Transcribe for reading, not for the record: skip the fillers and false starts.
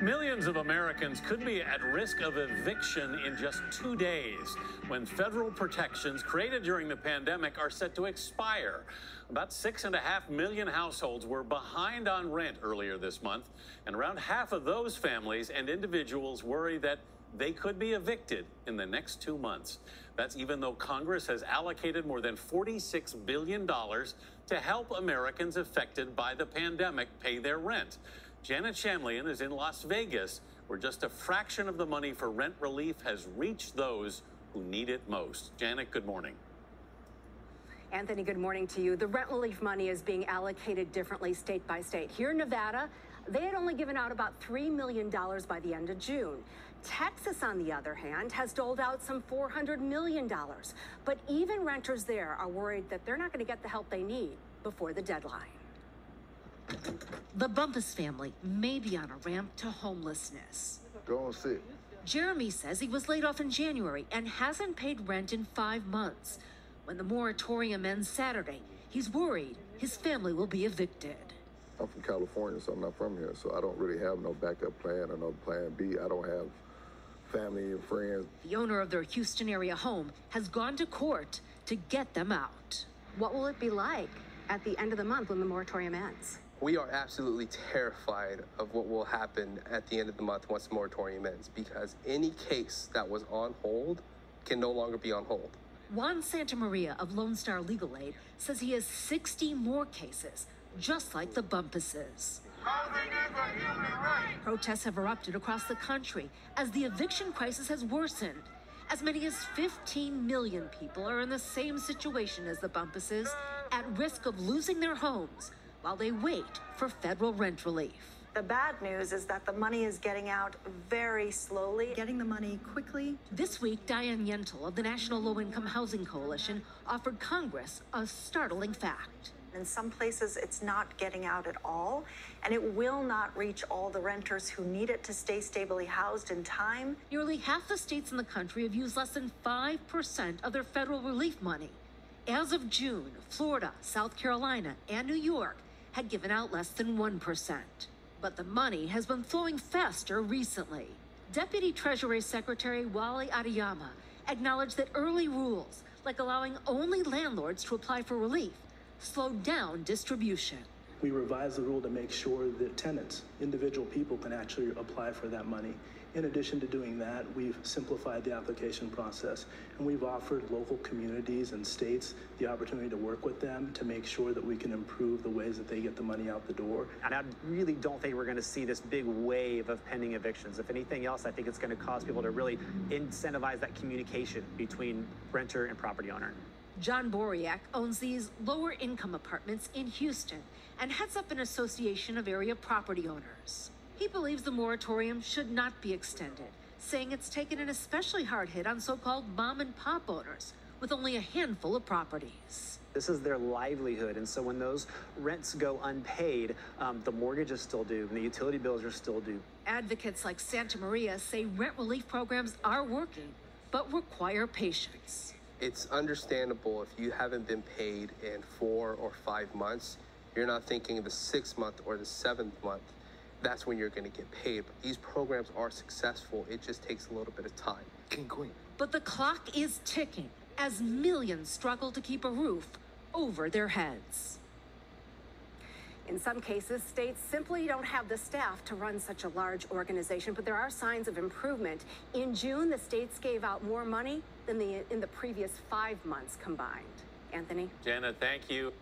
Millions of Americans could be at risk of eviction in just 2 days when federal protections created during the pandemic are set to expire. About 6.5 million households were behind on rent earlier this month, and around half of those families and individuals worry that they could be evicted in the next 2 months. That's even though Congress has allocated more than $46 billion to help Americans affected by the pandemic pay their rent. Janet Shanlian is in Las Vegas, where just a fraction of the money for rent relief has reached those who need it most. Janet, good morning. Anthony, good morning to you. The rent relief money is being allocated differently state by state. Here in Nevada, they had only given out about $3 million by the end of June. Texas, on the other hand, has doled out some $400 million. But even renters there are worried that they're not going to get the help they need before the deadline. The Bumpus family may be on a ramp to homelessness. Go on, sit. Jeremy says he was laid off in January and hasn't paid rent in 5 months. When the moratorium ends Saturday, he's worried his family will be evicted. I'm from California, so I'm not from here, so I don't really have no backup plan or no plan B. I don't have family and friends. The owner of their Houston area home has gone to court to get them out. What will it be like at the end of the month when the moratorium ends? We are absolutely terrified of what will happen at the end of the month once the moratorium ends, because any case that was on hold can no longer be on hold. Juan Santamaria of Lone Star Legal Aid says he has 60 more cases, just like the Bumpuses. Housing is a human right. Protests have erupted across the country as the eviction crisis has worsened. As many as 15 million people are in the same situation as the Bumpuses, at risk of losing their homes while they wait for federal rent relief. The bad news is that the money is getting out very slowly. Getting the money quickly. This week, Diane Yentl of the National Low-Income Housing Coalition offered Congress a startling fact. In some places, it's not getting out at all, and it will not reach all the renters who need it to stay stably housed in time. Nearly half the states in the country have used less than 5% of their federal relief money. As of June, Florida, South Carolina, and New York had given out less than 1%. But the money has been flowing faster recently. Deputy Treasury Secretary Wally Adeyemo acknowledged that early rules, like allowing only landlords to apply for relief, slowed down distribution. We revised the rule to make sure that tenants, individual people, can actually apply for that money. In addition to doing that, we've simplified the application process, and we've offered local communities and states the opportunity to work with them to make sure that we can improve the ways that they get the money out the door. And I really don't think we're going to see this big wave of pending evictions. If anything else, I think it's going to cause people to really incentivize that communication between renter and property owner. John Boriak owns these lower-income apartments in Houston and heads up an association of area property owners. He believes the moratorium should not be extended, saying it's taken an especially hard hit on so-called mom-and-pop owners with only a handful of properties. This is their livelihood, and so when those rents go unpaid, the mortgage is still due, and the utility bills are still due. Advocates like Santamaria say rent relief programs are working, but require patience. It's understandable if you haven't been paid in 4 or 5 months, you're not thinking the 6th month or the 7th month. That's when you're going to get paid. But these programs are successful. It just takes a little bit of time. King Queen. But the clock is ticking as millions struggle to keep a roof over their heads. In some cases, states simply don't have the staff to run such a large organization, but there are signs of improvement. In June, the states gave out more money than in the previous 5 months combined. Anthony? Janet, thank you.